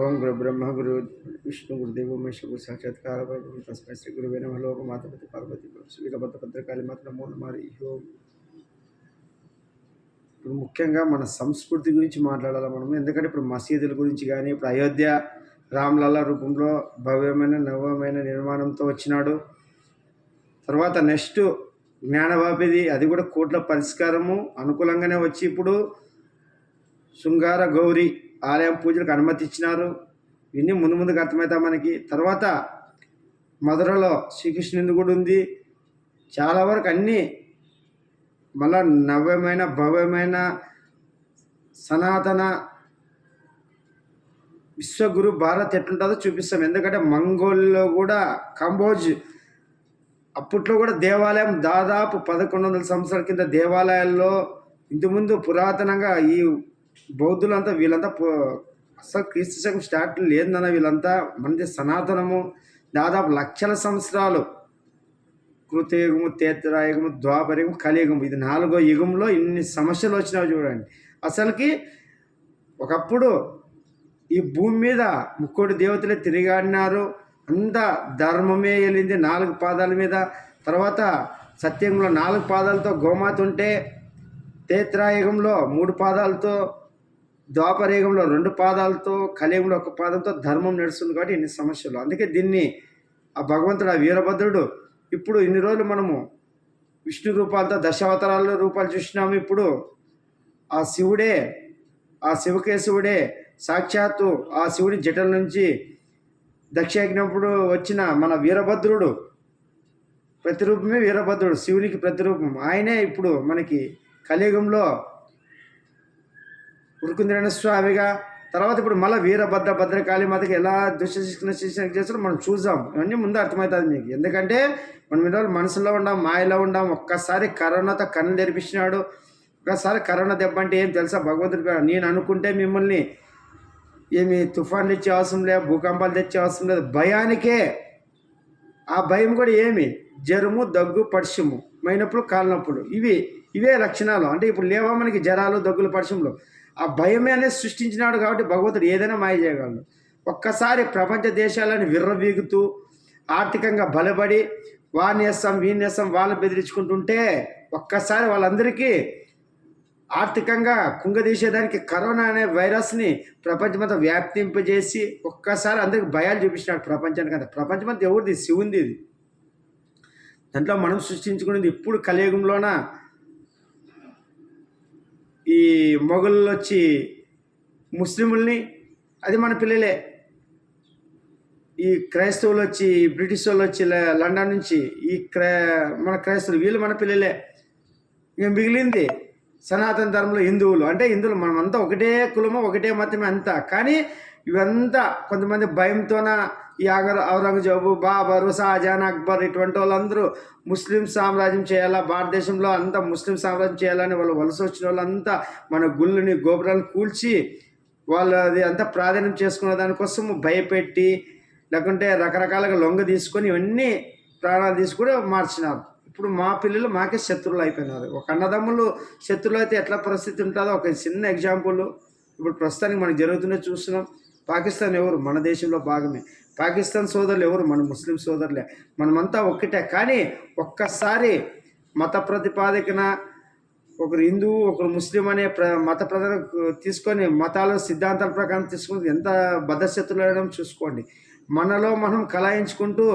ఓం గురు బ్రహ్మ గురు విష్ణు గురుదేవ మహేశ్వరు సాక్షాత్కార బ్రహ్మ తస్మై శ్రీ గురువే నమః లోక మాతపతి పార్వతి వీరభద్ర భద్రకాళి మాత నమో నమః ఓం. ఇప్పుడు ముఖ్యంగా మన సంస్కృతి గురించి మాట్లాడాలి మనం. ఎందుకంటే ఇప్పుడు మసీదుల గురించి కానీ ఇప్పుడు అయోధ్య రామ్లల్ల రూపంలో భవ్యమైన నవ్యమైన నిర్మాణంతో వచ్చినాడు. తర్వాత నెక్స్ట్ జ్ఞానవాపిది, అది కూడా కోట్ల పరిష్కారము అనుకూలంగానే వచ్చి ఇప్పుడు శృంగార గౌరి ఆలయం పూజలకు అనుమతి ఇచ్చినారు. ఇవన్నీ ముందు ముందుకు అర్థమవుతాయి మనకి. తర్వాత మధురలో శ్రీకృష్ణుని కూడా ఉంది. చాలా వరకు అన్నీ మళ్ళా నవ్యమైన భవ్యమైన సనాతన విశ్వగురు భారత్ ఎట్లుంటుందో చూపిస్తాం. ఎందుకంటే మంగోల్లో కూడా కంబోజ్ అప్పట్లో కూడా దేవాలయం దాదాపు 1100 సంవత్సరాల కింద దేవాలయాల్లో ఇంతకుముందు పురాతనంగా ఈ బౌద్ధులంతా వీళ్ళంతా అసలు క్రీస్తు శకం స్టార్ట్ లేదన్న వీళ్ళంతా మనది సనాతనము దాదాపు లక్షల సంవత్సరాలు. కృతయుగము, త్రేతాయుగము, ద్వాపరయుగము, కలియుగము, ఇది 4వ యుగంలో ఇన్ని సమస్యలు వచ్చినాయి చూడండి. అసలుకి ఒకప్పుడు ఈ భూమి మీద ముక్కోటి దేవతలే తిరిగాడినారు. అంత ధర్మమే వెళ్ళింది 4 పాదాల మీద. తర్వాత సత్యంలో 4 పాదాలతో గోమాత ఉంటే, త్రేతాయుగంలో 3 పాదాలతో, ద్వాపరయుగంలో 2 పాదాలతో, కలియుగంలో 1 పాదంతో ధర్మం నడుస్తుంది. కాబట్టి ఇన్ని సమస్యలు. అందుకే దీన్ని ఆ భగవంతుడు ఆ వీరభద్రుడు ఇప్పుడు ఇన్ని రోజులు మనము విష్ణు రూపాలతో దశావతారాల్లో రూపాలు చూసినాము. ఇప్పుడు ఆ శివుడే, ఆ శివకేశవుడే సాక్షాత్తు ఆ శివుడి జటల నుంచి దక్షయజ్ఞప్పుడు వచ్చిన మన వీరభద్రుడు ప్రతిరూపమే వీరభద్రుడు, శివునికి ప్రతిరూపం ఆయనే. ఇప్పుడు మనకి కలియుగంలో ఉరుకుందిరైన స్వామిగా, తర్వాత ఇప్పుడు మళ్ళీ వీరభద్ర భద్రకాళి మాతకి ఎలా దుశ్శిక్షణ చేస్తారో మనం చూద్దాం. ఇవన్నీ ముందు అర్థమవుతుంది మీకు. ఎందుకంటే మనం ఈరోజు మనసులో ఉండాం, మాయలో ఉండాం. ఒక్కసారి కరోనాతో కన్ను తెరిపించినాడు. ఒక్కసారి కరోనా దెబ్బ అంటే ఏం తెలుసా భగవంతుడికి. నేను అనుకుంటే మిమ్మల్ని ఏమి తుఫాన్లు ఇచ్చే అవసరం లేదు, భూకంపాలు తెచ్చే అవసరం లేదు. భయానికే ఆ భయం కూడా ఏమి జ్వరము, దగ్గు, పడిశము, మైనప్పుడు కాళ్ళనొప్పులు, ఇవే లక్షణాలు. అంటే ఇప్పుడు లేవా మనకి జ్వరాలు, దగ్గులు, పడిశములు. ఆ భయమే అనేది సృష్టించినాడు. కాబట్టి భగవంతుడు ఏదైనా మాయ చేయగలడు. ఒక్కసారి ప్రపంచ దేశాలను విర్రవీగుతూ ఆర్థికంగా బలపడి వాడిని వేస్తాం వీడిని వేస్తాం వాళ్ళు బెదిరించుకుంటుంటే ఒక్కసారి వాళ్ళందరికీ ఆర్థికంగా కుంగదీసేదానికి కరోనా అనే వైరస్ని ప్రపంచమంతా వ్యాప్తింపజేసి ఒక్కసారి అందరికి భయాలు చూపించినాడు ప్రపంచానికి. అంతా ప్రపంచమంతా ఎవరిది? శివుంది. ఇది దాంట్లో మనం సృష్టించుకునేది. ఇప్పుడు కలియుగంలోన ఈ మొఘలు వచ్చి ముస్లిముల్ని, అది మన పిల్లలే. ఈ క్రైస్తవులు వచ్చి, బ్రిటిష్ వాళ్ళు వచ్చి లండన్ నుంచి మన క్రైస్తవులు, వీళ్ళు మన పిల్లలే. ఇక మిగిలింది సనాతన ధర్మంలో హిందువులు. అంటే హిందువులు మనమంతా ఒకటే కులము, ఒకటే మతమే అంతా. కానీ ఇవంతా కొంతమంది భయంతోన ఈ ఔరంగజేబు, బాబరు, షాజహాన్, అక్బర్ ఇటువంటి వాళ్ళందరూ ముస్లిం సామ్రాజ్యం చేయాలా, భారతదేశంలో అంతా ముస్లిం సామ్రాజ్యం చేయాలని వాళ్ళు వలస వచ్చిన వాళ్ళంతా మన గుళ్ళని, గోపురాలను కూల్చి వాళ్ళు అది అంతా ప్రాధాన్యం చేసుకునే దానికోసం భయపెట్టి, లేకుంటే రకరకాలుగా లొంగ తీసుకొని ఇవన్నీ ప్రాణాలు తీసుకుని మార్చినారు. ఇప్పుడు మా పిల్లలు మాకే శత్రువులు అయిపోయినారు. ఒక అన్నదమ్ములు శత్రువులు అయితే ఎట్లా పరిస్థితి ఉంటుందో ఒక చిన్న ఎగ్జాంపుల్ ఇప్పుడు ప్రస్తుతానికి మనకు జరుగుతుందో చూస్తున్నాం. పాకిస్తాన్ ఎవరు? మన దేశంలో భాగమే. పాకిస్తాన్ సోదరులు ఎవరు? మన ముస్లిం సోదరులే. మనమంతా ఒక్కటే. కానీ ఒక్కసారి మత ప్రతిపాదికన ఒకరు హిందువు, ఒకరు ముస్లిం అనే మత ప్రధాన తీసుకొని మతాల సిద్ధాంతాల ప్రకారం తీసుకుని ఎంత బద్ధశత్రులు చూసుకోండి. మనలో మనం కలాయించుకుంటూ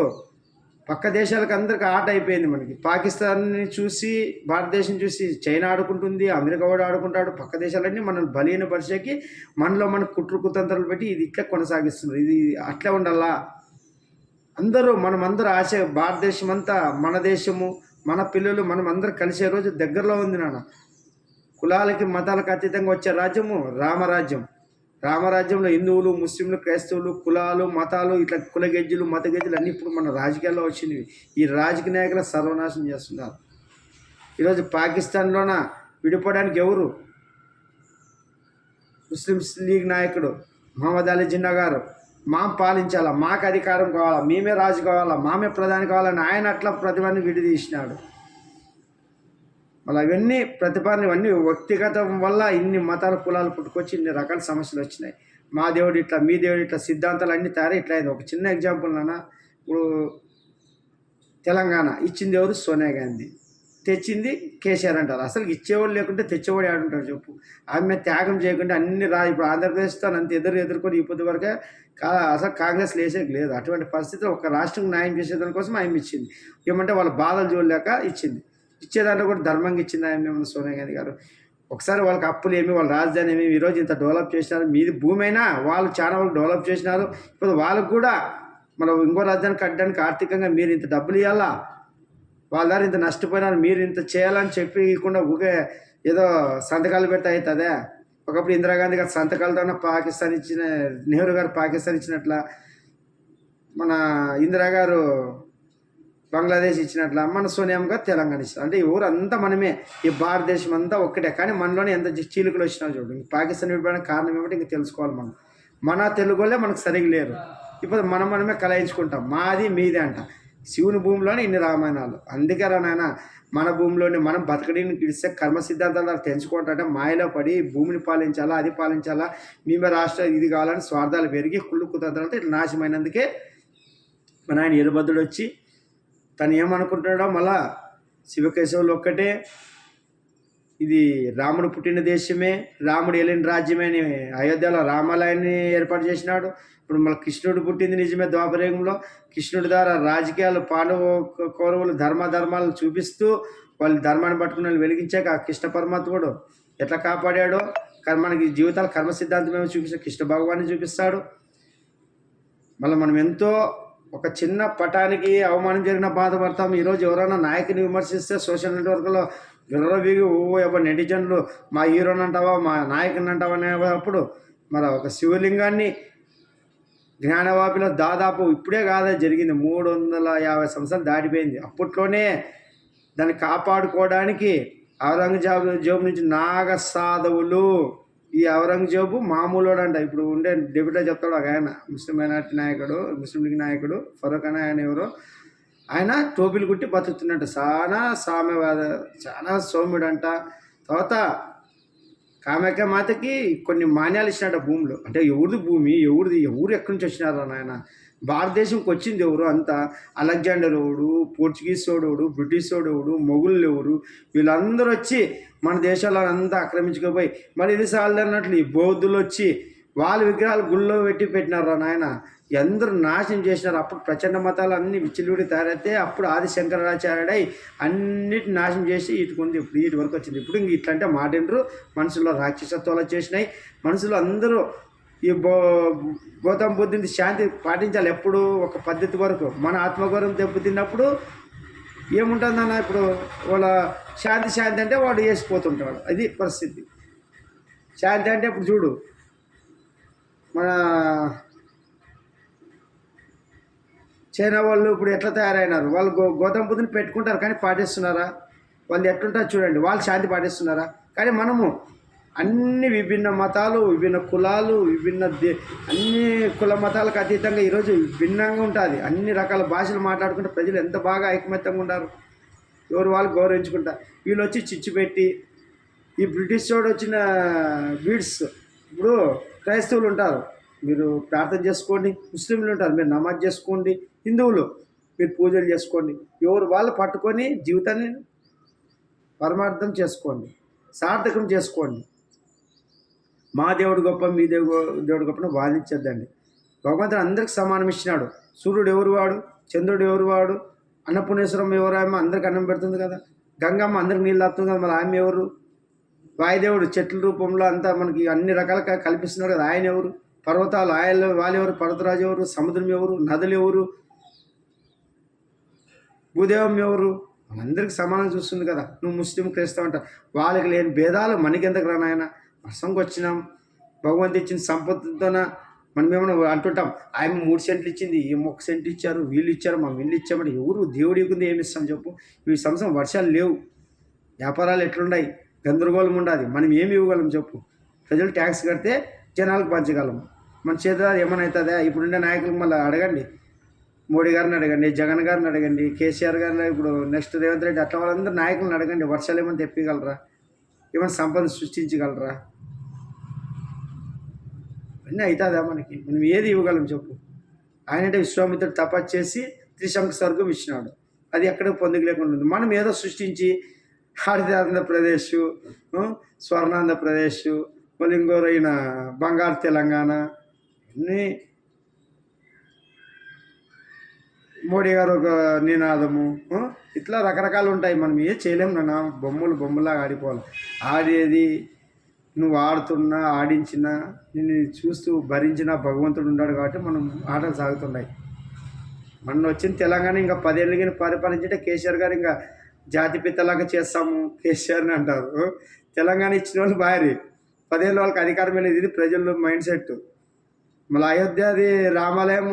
పక్క దేశాలకు అందరికి ఆట అయిపోయింది మనకి. పాకిస్తాన్ని చూసి, భారతదేశం చూసి చైనా ఆడుకుంటుంది, అమెరికా కూడా ఆడుకుంటాడు. పక్క దేశాలన్నీ మనల్ని బలీనపరిచేకి మనలో మన కుట్రకుతంత్రాలు పెట్టి ఇది ఇట్లా కొనసాగిస్తున్నారు. ఇది అట్లా ఉండాలా. మనమందరూ ఆశ భారతదేశం అంతా మన దేశము, మన పిల్లలు, మనం అందరూ కలిసే రోజు దగ్గరలో ఉంది నాన్న. కులాలకి మతాలకు అతీతంగా వచ్చే రాజ్యము రామరాజ్యం. రామరాజ్యంలో హిందువులు, ముస్లింలు, క్రైస్తవులు, కులాలు, మతాలు, ఇట్లా కుల గెజ్జులు, మత గెజ్జులు అన్నీ ఇప్పుడు మన రాజకీయాల్లో వచ్చినవి. ఈ రాజకీయ నాయకులు సర్వనాశనం చేస్తున్నారు. ఈరోజు పాకిస్తాన్లోన విడిపోవడానికి ఎవరు? ముస్లిం లీగ్ నాయకుడు మహమ్మద్ అలీ జిన్నా గారు. పాలించాలా, మాకు అధికారం కావాలా, మేమే రాజు కావాలా, మామే ప్రధాని కావాలని ఆయన అట్లా ప్రతిభని విడిదీసినాడు. మళ్ళీ ఇవన్నీ వ్యక్తిగతం వల్ల ఇన్ని మతాల కులాలు పుట్టుకొచ్చి ఇన్ని రకాల సమస్యలు వచ్చినాయి. మా దేవుడు ఇట్లా, మీ దేవుడు ఇట్లా, సిద్ధాంతాలు అన్నీ తయారై ఇట్లా అయింది. ఒక చిన్న ఎగ్జాంపుల్ నాన్న, ఇప్పుడు తెలంగాణ ఇచ్చింది ఎవరు? సోనియా గాంధీ. తెచ్చింది కేసీఆర్ అంటారు. అసలు ఇచ్చేవాడు లేకుంటే తెచ్చేవాడు ఆడుంటాడు చెప్పు. ఆమె త్యాగం చేయకుండా అన్ని ఇప్పుడు ఆంధ్రప్రదేశ్తో అంత ఎదుర్కొని ఇప్పటి వరకే అసలు కాంగ్రెస్ లేసేకి లేదు. అటువంటి పరిస్థితిలో ఒక రాష్ట్రం న్యాయం చేసేదాని కోసం ఆమె ఇచ్చింది. ఏమంటే వాళ్ళ బాధలు చూడలేక ఇచ్చింది. ఇచ్చేదాంట్లో కూడా ధర్మంగా ఇచ్చింది ఆమె సోనియా గాంధీ గారు. ఒకసారి వాళ్ళకి అప్పులు ఏమి, వాళ్ళ రాజధాని ఏమి, ఈరోజు ఇంత డెవలప్ చేసినారు. మీది భూమి అయినా వాళ్ళు చాలా వరకు డెవలప్ చేసినారు. ఇప్పుడు వాళ్ళకు కూడా మనం ఇంకో రాజధాని కట్టడానికి ఆర్థికంగా మీరు ఇంత డబ్బులు ఇవ్వాలా, వాళ్ళ ద్వారా ఇంత నష్టపోయినారు, మీరు ఇంత చేయాలని చెప్పి ఇవ్వకుండా ఊగే ఏదో సంతకాలు పెడితే అవుతుందే. ఒకప్పుడు ఇందిరాగాంధీ గారు సంతకాలతోనే పాకిస్తాన్ ఇచ్చిన, నెహ్రూ గారు పాకిస్తాన్ ఇచ్చినట్ల, మన ఇందిరా గారు బంగ్లాదేశ్ ఇచ్చినట్ల, మన సోనియా గారు తెలంగాణ ఇచ్చిన. అంటే ఊరంతా మనమే, ఈ భారతదేశం అంతా ఒక్కటే. కానీ మనలోనే ఎంత చీలికలు వచ్చినా చూడు. పాకిస్తాన్ విడిపోవడానికి కారణం ఏమిటి ఇంక తెలుసుకోవాలి మనం. మన తెలుగు వాళ్ళే మనకు సరిగ్గా లేరు. ఇప్పుడు మనమే కలాయించుకుంటాం, మాది మీదే అంట. శివుని భూమిలోనే ఇన్ని రామాయణాలు. అందుకే రా నాయన, మన భూమిలోనే మనం బతకడిని గిడిస్తే కర్మ సిద్ధాంతాలు తెంచుకుంటాంటే మాయలో పడి భూమిని పాలించాలా, అది పాలించాలా, మేమే రాష్ట్ర ఇది కావాలని స్వార్థాలు పెరిగి కుళ్ళు కుతంత్రాలతో ఇట్లా నాశమైనందుకే మన ఆయన వీరభద్రుడు వచ్చి తను ఏమనుకుంటున్నాడో, మళ్ళా శివకేశవులు ఒక్కటే, ఇది రాముడు పుట్టిన దేశమే, రాముడు ఏలిన రాజ్యమే అని అయోధ్యలో రామాలయాన్ని ఏర్పాటు చేసినాడు. ఇప్పుడు మళ్ళీ కృష్ణుడు పుట్టింది నిజమే ద్వాపరయుగంలో. కృష్ణుడి ద్వారా రాజకీయాలు, పాండవ కౌరవులు ధర్మాలను చూపిస్తూ వాళ్ళు ధర్మాన్ని పట్టుకుని వాళ్ళు వెలిగించాక ఆ కృష్ణ పరమాత్ముడు ఎట్లా కాపాడాడో, మనకి జీవితాల కర్మ సిద్ధాంతం ఏమో చూపిస్తాడు, కృష్ణ భగవాన్ని చూపిస్తాడు. మళ్ళీ మనం ఎంతో ఒక చిన్న పటానికి అవమానం జరిగిన బాధపడతాం. ఈరోజు ఎవరైనా నాయకుని విమర్శిస్తే సోషల్ నెట్వర్క్లో విర్రవీగి ఎవరు నెటిజన్లు మా హీరోని అంటావా, మా నాయకుని అంటావా అనేటప్పుడు మరి ఒక శివలింగాన్ని జ్ఞానవాపిలో దాదాపు ఇప్పుడే కాదా జరిగింది, 350 సంవత్సరాలు దాటిపోయింది. అప్పట్లోనే దాన్ని కాపాడుకోవడానికి ఔరంగజేబు నుంచి నాగసాధవులు, ఈ ఔరంగజేబు మామూలుడు అంట. ఇప్పుడు ఉండే డెప్యూటీ చెప్తాడు ఒక ఆయన, ముస్లిం మైనార్టీ నాయకుడు, ముస్లిం లీగ్ నాయకుడు ఫరూక్ అని ఆయన ఎవరో, ఆయన టోపీలు కుట్టి బతుకుతున్నట్టు. చాలా సామ్యవాద, చాలా సౌమ్యుడు అంట. తర్వాత కామాఖ్య మాతకి కొన్ని మాన్యాలు ఇచ్చినట్ట భూములు. అంటే ఎవరిది భూమి, ఎవరు ఎక్కడి నుంచి వచ్చినారా నాయన? భారతదేశంకి వచ్చింది ఎవరు? అంతా అలెగ్జాండర్ ఎవడు, పోర్చుగీస్ ఎవడు, బ్రిటిష్ ఎవడు, మొగుళ్ళు ఎవరు, వీళ్ళందరూ వచ్చి మన దేశాల్లో అంతా ఆక్రమించుకుపోయి మరి ఇది సార్లు అన్నట్లు ఈ బౌద్ధులు వచ్చి వాళ్ళ విగ్రహాలు గుళ్ళో పెట్టినారా నాయన. ఎందరూ నాశనం చేసినారు. అప్పుడు ప్రచండ మతాలు అన్నీ విచ్చలవిడి తయారైతే అప్పుడు ఆది శంకరాచార్యుడై అన్నిటిని నాశనం చేసి ఇటుకుంది. ఇప్పుడు వీటి వరకు వచ్చింది. ఇప్పుడు ఇంక ఇట్లంటే మాటిండ్రు. మనుషుల్లో రాక్షసత్వాలు వచ్చేసినాయి. మనుషులు అందరూ ఈ గౌతమ బుద్ధుని శాంతి పాటించాలి ఎప్పుడు ఒక పద్ధతి వరకు. మన ఆత్మగౌరవం దెబ్బతిన్నప్పుడు ఏముంటుందన్న, ఇప్పుడు వాళ్ళ శాంతి అంటే వాడు వేసిపోతుంటాడు. అది పరిస్థితి. శాంతి అంటే ఇప్పుడు చూడు, మన చైనా వాళ్ళు ఇప్పుడు ఎట్లా తయారైనారు. వాళ్ళు గౌతమ బుద్ధుని పెట్టుకుంటారు కానీ పాటిస్తున్నారా? వాళ్ళు ఎట్లుంటారు చూడండి, వాళ్ళు శాంతి పాటిస్తున్నారా? కానీ మనము అన్ని విభిన్న మతాలు, విభిన్న కులాలు, అన్ని కుల మతాలకు అతీతంగా ఈరోజు భిన్నంగా ఉంటుంది. అన్ని రకాల భాషలు మాట్లాడుకుంటే ప్రజలు ఎంత బాగా ఐకమత్యంగా ఉన్నారు. ఎవరు వాళ్ళు గౌరవించుకుంటారు. వీళ్ళు వచ్చి చిచ్చు పెట్టి ఈ బ్రిటిష్ వాడు వచ్చిన బీడ్స్. ఇప్పుడు క్రైస్తవులు ఉంటారు, మీరు ప్రార్థన చేసుకోండి. ముస్లింలు ఉంటారు, మీరు నమాజ్ చేసుకోండి. హిందువులు మీరు పూజలు చేసుకోండి. ఎవరు వాళ్ళు పట్టుకొని జీవితాన్ని పరమార్థం చేసుకోండి, సార్థకం చేసుకోండి. మా దేవుడు గొప్ప, మీ దేవుడు గొప్పని వాదించద్దండి. భగవంతుడు అందరికి సమానం ఇచ్చినాడు. సూర్యుడు ఎవరు వాడు, చంద్రుడు ఎవరు వాడు, అన్నపూర్ణేశ్వరం ఎవరు, ఆమె అందరికి అన్నం పెడుతుంది కదా. గంగమ్మ అందరికి నీళ్ళు వస్తుంది కదా, మళ్ళీ ఆమె ఎవరు? వాయుదేవుడు చెట్ల రూపంలో అంతా మనకి అన్ని రకాలుగా కల్పిస్తున్నాడు కదా, ఆయన ఎవరు? పర్వతాలు వాళ్ళెవరు? పర్వతరాజు ఎవరు? సముద్రం ఎవరు? నదులు ఎవరు? భూదేవం ఎవరు? మనందరికి సమానం చూస్తుంది కదా. నువ్వు ముస్లిం, క్రైస్తవ అంట, వాళ్ళకి లేని భేదాలు మనకెందుకు రా నాయన? వర్షంకి వచ్చినాం, భగవంతు ఇచ్చిన సంపత్తితోన మనం ఏమన్నా అంటుంటాం, ఆయన 3 సెంట్లు ఇచ్చింది, ఏమో 1 సెంట్ ఇచ్చారు, వీళ్ళు ఇచ్చారు, మా వీళ్ళు ఇచ్చామంటే ఎవరు? దేవుడి ఇవ్వకుంది ఏమి ఇస్తాం చెప్పు? ఈ సంవత్సరం వర్షాలు లేవు, వ్యాపారాలు ఎట్లున్నాయి, గందరగోళం ఉండాలి. మనం ఏమి ఇవ్వగలం చెప్పు? ప్రజలు ట్యాక్స్ కడితే జనాలకు పంచగలం. మన చేతులు ఏమైనా అవుతుందా? ఇప్పుడుండే నాయకులకు మళ్ళీ అడగండి, మోడీ గారిని అడగండి, జగన్ గారిని అడగండి, కేసీఆర్ గారిని, ఇప్పుడు నెక్స్ట్ రేవంత్ రెడ్డి, అట్లా వాళ్ళందరూ నాయకులను అడగండి. వర్షాలు ఏమైనా తెప్పగలరా? ఏమైనా సంపద సృష్టించగలరా? అన్నీ అవుతుందా మనకి? మనం ఏది ఇవ్వగలం చెప్పు? ఆయనంటే విశ్వామిత్రుడు తపస్సు చేసి త్రిశంకు స్వర్గం ఇచ్చినాడు. అది ఎక్కడికి పొందుకు లేకుండా ఉంది. మనం ఏదో సృష్టించి ఆడిది ఆంధ్రప్రదేశ్, స్వర్ణాంధ్రప్రదేశ్, మళ్ళీ ఇంకోరైన బంగారు తెలంగాణ, అన్నీ మోడీ గారు ఒక నినాదము, ఇట్లా రకరకాలు ఉంటాయి. మనం ఏం చేయలేము నాన్న. బొమ్మలాగా ఆడిపోవాలి. ఆడేది నువ్వు ఆడుతున్నా ఆడించినా నిన్ను చూస్తూ భరించిన భగవంతుడు ఉన్నాడు కాబట్టి మనం ఆటలు సాగుతున్నాయి. మొన్న వచ్చిన తెలంగాణ ఇంకా 10 ఏళ్ళకి పరిపాలించే కేసీఆర్ గారు ఇంకా జాతిపిత్తలాగా చేస్తాము కేసీఆర్ని అంటారు. తెలంగాణ ఇచ్చిన వాళ్ళు భారీ 10 ఏళ్ళ వాళ్ళకి అధికారం అనేది. ఇది ప్రజల మైండ్ సెట్. మళ్ళీ అయోధ్యది రామాలయం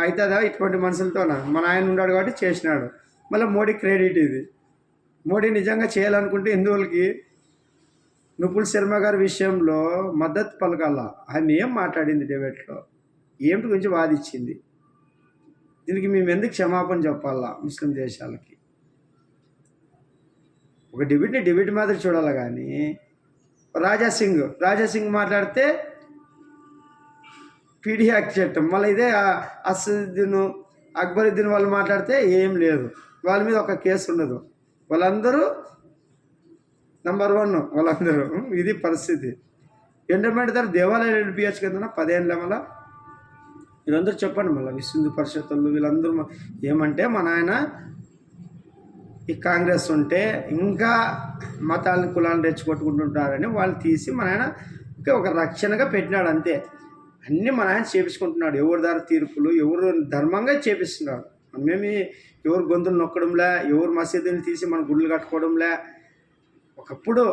అవుతుందా ఇటువంటి మనుషులతోన? మన ఆయన ఉన్నాడు కాబట్టి చేసినాడు. మళ్ళీ మోడీ క్రెడిట్ ఇది. మోడీ నిజంగా చేయాలనుకుంటే హిందువులకి నుపుల్ శర్మ గారి విషయంలో మద్దతు పలకాల. ఆమె ఏం మాట్లాడింది డిబేట్లో, ఏమిటి గురించి వాదించింది? దీనికి మేము ఎందుకు క్షమాపణ చెప్పాలా ముస్లిం దేశాలకి? ఒక డిబేట్ మాదిరి చూడాలి. కానీ రాజాసింగ్ మాట్లాడితే పీడీ యాక్ట్ చట్టం, మళ్ళీ ఇదే అసదుద్దీన్ అక్బరుద్దీన్ వాళ్ళు మాట్లాడితే ఏం లేదు, వాళ్ళ మీద ఒక కేసు ఉండదు. వాళ్ళందరూ నంబర్ 1 వాళ్ళందరూ. ఇది పరిస్థితి. ఎండమెంట్ ధర దేవాలయాలు నడిపించచ్చు కదా 10 ఏళ్ళ. మళ్ళీ వీళ్ళందరూ చెప్పండి. మళ్ళీ విశ్వ హిందూ పరిషత్తులు వీళ్ళందరూ ఏమంటే, మా నాయన ఈ కాంగ్రెస్ ఉంటే ఇంకా మతాలను కులాలను రెచ్చగొట్టుకుంటుంటారని వాళ్ళు తీసి మన ఆయన ఒక రక్షణగా పెట్టినాడు అంతే. అన్నీ మన ఆయన చేపించుకుంటున్నాడు. ఎవరి ద్వారా తీర్పులు, ఎవరు ధర్మంగా చేపిస్తున్నాడు. మేమేమి ఎవరు గొంతులు నొక్కడంలే, ఎవరు మసీదుని తీసి మన గుళ్ళు కట్టుకోవడంలే. ఒకప్పుడు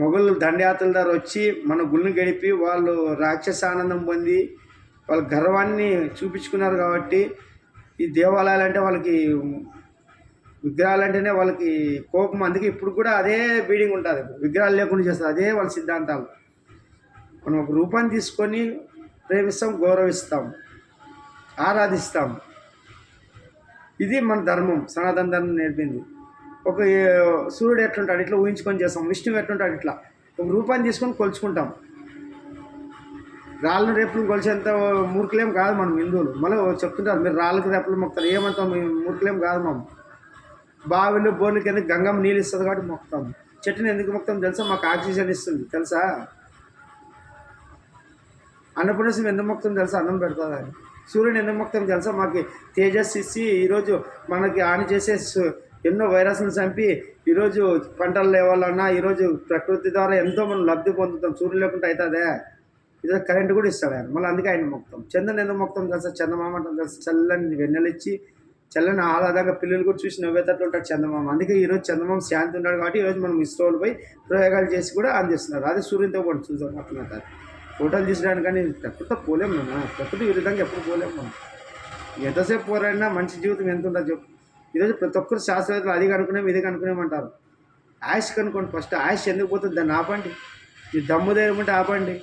మొఘలు దండయాత్రల ద్వారా వచ్చి మన గుళ్ళని గడిపి వాళ్ళు రాక్షస ఆనందం పొంది వాళ్ళ గర్వాన్ని చూపించుకున్నారు. కాబట్టి ఈ దేవాలయాలు అంటే వాళ్ళకి, విగ్రహాలు అంటేనే వాళ్ళకి కోపం. అందుకే ఇప్పుడు కూడా అదే బీడింగ్ ఉంటుంది. విగ్రహాలు లేకుండా చేస్తారు. అదే వాళ్ళ సిద్ధాంతాలు. మనం ఒక రూపాన్ని తీసుకొని ప్రేమిస్తాం, గౌరవిస్తాం, ఆరాధిస్తాం. ఇది మన ధర్మం, సనాతన ధర్మం నేర్పింది. ఒక సూర్యుడు ఎట్లుంటాడు ఇట్లా ఊహించుకొని చేస్తాం. విష్ణువు ఎట్లుంటాడు ఇట్లా ఒక రూపాన్ని తీసుకొని కొలుచుకుంటాం. రాళ్ళను రేపులను కొలిచేంత మూర్ఖులేం కాదు మనం హిందువులు. మళ్ళీ చెప్తుంటారు మీరు రాళ్ళకి రేపులు మొక్కుతారు. ఏమంటాం? మూర్ఖులేం కాదు మనం. బావిలు బోర్లు కింద గంగమ్మ నీళ్ళు ఇస్తుంది కాబట్టి మొక్కుతాం. చెట్టుని ఎందుకు మొక్కుతాం తెలుసా? మాకు ఆక్సిజన్ ఇస్తుంది తెలుసా? అన్నపూర్ణేశ్వరం ఎందుకు మొక్కుతాం తెలుసా? అన్నం పెడుతుంది అని. సూర్యుని ఎందుకు మొక్కుతాం తెలుసా? మాకు తేజస్సు ఇచ్చి ఈరోజు మనకి హాని చేసే ఎన్నో వైరస్లను చంపి ఈరోజు పంటలు లేవాలన్నా ఈరోజు ప్రకృతి ద్వారా ఎంతో మనం లబ్ధి పొందుతాం. సూర్యుడు లేకుండా అవుతుందే. ఈరోజు కరెంటు కూడా ఇస్తాడు ఆయన. మళ్ళీ అందుకే ఆయన మొక్కుతాం. చంద్రుని ఎందుకు మొక్కుతాం తెలుసా? చందమామ అంటాం తెలుసా? చల్లని వెన్నెలిచ్చి చల్లని ఆహ్లాదంగా పిల్లలు కూడా చూసి నవ్వేటట్లు ఉంటాడు చందమామ. అందుకే ఈరోజు చందమామ శాంతి ఉన్నాడు కాబట్టి ఈరోజు మనం ఇస్రోలు పోయి ప్రయోగాలు చేసి కూడా అందిస్తున్నారు. అదే సూర్యునితో పాటు చూద్దాం అట్లా ఫోటోలు తీసడానికి. కానీ ప్రకృతితో పోలేము మనం. ప్రకృతి విరుద్ధంగా ఎప్పుడు పోలేము మనం. ఎంతసేపు పోరాడినా మనిషి జీవితం ఎంత ఉంటుందో చెప్పు. ఈరోజు ప్రతి ఒక్కరు శాస్త్రవేత్తలు అది కనుక్కునేం ఇది కనుక్కునేమంటారు. ఆయుష్ కనుక్కోండి ఫస్ట్. ఆయుష్ ఎందుకు పోతుంది దాన్ని ఆపండి. ఈ దమ్ము ధైర్యం ఉంటే ఆపండి.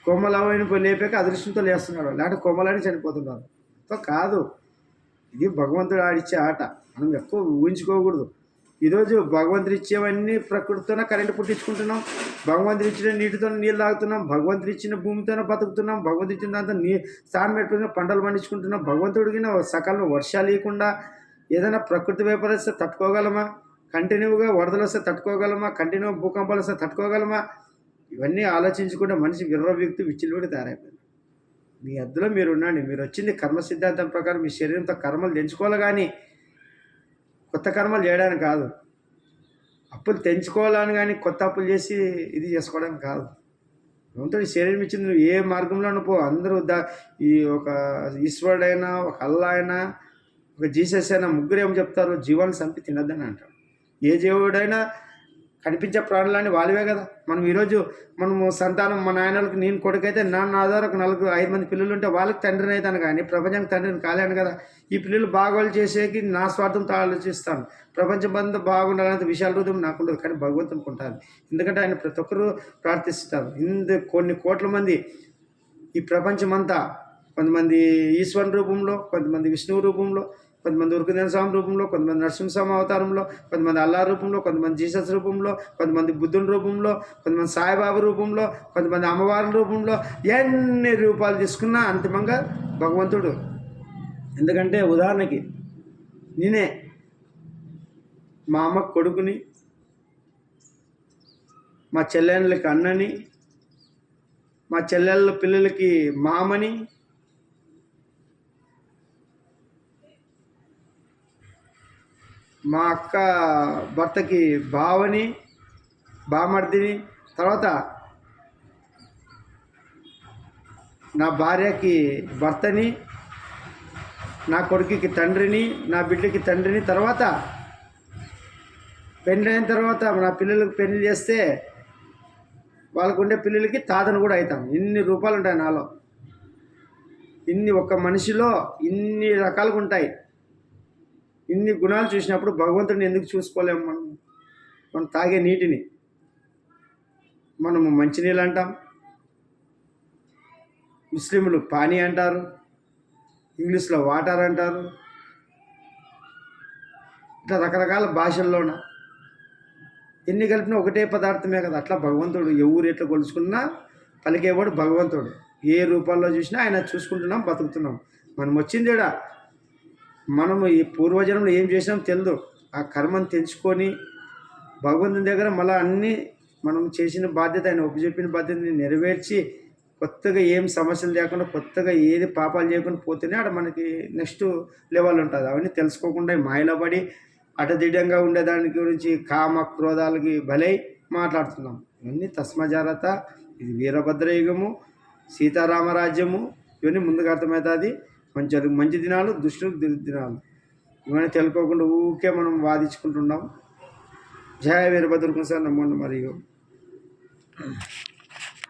కొమ్మలవైన లేపాక అదృష్టంతో లేస్తున్నాడు, లేకపోతే కొమ్మలని చనిపోతున్నారు. కాదు, ఇది భగవంతుడు ఆడిచ్చే ఆట. మనం ఎక్కువ ఊహించుకోకూడదు. ఈరోజు భగవంతుడు ఇచ్చేవన్నీ ప్రకృతితోనే కరెంటు పుట్టించుకుంటున్నాం. భగవంతుడు ఇచ్చిన నీటితో నీళ్ళు తాగుతున్నాం. భగవంతుడు ఇచ్చిన భూమితోనే బతుకుతున్నాం. భగవంతుడు ఇచ్చిన దాంతో స్థానం పెట్టుకుని పంటలు పండించుకుంటున్నాం. భగవంతుడికి సకాలంలో వర్షాలు లేకుండా ఏదైనా ప్రకృతి వైపరీత్యం తట్టుకోగలమా? కంటిన్యూగా వరదలు వస్తే తట్టుకోగలమా? కంటిన్యూ భూకంపాలు వస్తే తట్టుకోగలమా? ఇవన్నీ ఆలోచించుకుంటే మనిషి విర్రవీక్తు విచ్చిలుడి తయారైపోయింది. మీ అద్దులో మీరు ఉండండి. మీరు వచ్చింది కర్మ సిద్ధాంతం ప్రకారం మీ శరీరంతో కర్మలు తెంచుకోవాలి, కానీ కొత్త కర్మలు చేయడానికి కాదు. అప్పులు తెంచుకోవాలని కానీ కొత్త అప్పులు చేసి ఇది చేసుకోవడానికి కాదు. భగవంతుడి శరీరం ఇచ్చింది. నువ్వు ఏ మార్గంలో పో. అందరూ ఈ ఒక ఈశ్వరుడైనా, ఒక అల్లా అయినా, ఒక జీసస్ అయినా, ముగ్గురు ఏం చెప్తారు? జీవాన్ని చంపి తినద్దని అంటారు. ఏ జీవుడైనా కనిపించే ప్రాణులన్నీ వాళ్ళవే కదా. మనం ఈరోజు మనము సంతానం, మా నాయనలకు నేను కొడుకైతే నా ఆధార ఒక 4-5 మంది పిల్లలు ఉంటే వాళ్ళకి తండ్రిని అవుతాను, కానీ ప్రపంచానికి తండ్రిని కాలేను కదా. ఈ పిల్లలు బాగోలు చేసేకి నా స్వార్థంతో ఆలోచిస్తాను. ప్రపంచం బంధం బాగుండాలంటే విశాల హృదయం నాకుండదు, కానీ భగవంతునికి ఉంటుంది. ఎందుకంటే ఆయన ప్రతి ఒక్కరూ ప్రార్థిస్తారు. కొన్ని కోట్ల మంది ఈ ప్రపంచమంతా, కొంతమంది ఈశ్వరుని రూపంలో, కొంతమంది విష్ణువు రూపంలో, కొంతమంది ఉరుకుదేన స్వామి రూపంలో, కొంతమంది నరసింహస్వామి అవతారంలో, కొంతమంది అల్లా రూపంలో, కొంతమంది జీసస్ రూపంలో, కొంతమంది బుద్ధుని రూపంలో, కొంతమంది సాయిబాబా రూపంలో, కొంతమంది అమ్మవారి రూపంలో, ఎన్ని రూపాలు తీసుకున్నా అంతిమంగా భగవంతుడు. ఎందుకంటే ఉదాహరణకి నేనే మా అమ్మ కొడుకుని, మా చెల్లెళ్ళకి అన్నని, మా చెల్లెళ్ళ పిల్లలకి మామని, మా అక్క భర్తకి బావని, బామర్దిని, తర్వాత నా భార్యకి భర్తని, నా కొడుకుకి తండ్రిని, నా బిడ్డకి తండ్రిని, తర్వాత పెళ్ళి అయిన తర్వాత నా పిల్లలకు పెళ్లి చేస్తే వాళ్ళకు ఉండే పిల్లలకి తాతను కూడా అవుతాం. ఇన్ని రూపాయలు ఉంటాయి నాలో. ఇన్ని ఒక్క మనిషిలో ఇన్ని రకాలుగా ఉంటాయి. ఇన్ని గుణాలు చూసినప్పుడు భగవంతుడిని ఎందుకు చూసుకోలేము? మనం తాగే నీటిని మనము మంచినీళ్ళు అంటాం, ముస్లింలు పానీ అంటారు, ఇంగ్లీష్లో వాటర్ అంటారు. ఇట్లా రకరకాల భాషల్లోన ఎన్ని కలిపినా ఒకటే పదార్థమే కదా. అట్లా భగవంతుడు ఎవరు ఎట్లా కొలుచుకున్నా పలికేవాడు భగవంతుడు. ఏ రూపాల్లో చూసినా ఆయన చూసుకుంటున్నాం, బతుకుతున్నాం. మనం వచ్చిందేడా, మనము ఈ పూర్వజన్మలో ఏం చేసినాం తెలియదు. ఆ కర్మను తెంచుకొని భగవంతుని దగ్గర మళ్ళీ అన్నీ మనం చేసిన బాధ్యత, ఆయన ఒప్పుచెప్పిన బాధ్యతని నెరవేర్చి కొత్తగా ఏం సమస్యలు లేకుండా, కొత్తగా ఏది పాపాలు చేయకుండా పోతేనే ఆడ మనకి నెక్స్ట్ లెవెల్ ఉంటుంది. అవన్నీ తెలుసుకోకుండా మాయలో పడి అటదిడ్డంగా ఉండేదాని గురించి కామ క్రోధాలకి బలై మాట్లాడుతున్నాం. ఇవన్నీ తస్మజాగ్రత్త. ఇది వీరభద్ర యుగము, సీతారామరాజ్యము. ఇవన్నీ ముందుగా అర్థమవుతుంది. మంచి దినాలు, దుష్టులకు దినాలు. ఇవన్నీ తెలుసుకోకుండా ఊరికే మనం వాదించుకుంటున్నాం. జయ వీరభద్ర సార్ నమ్మోండి మరియు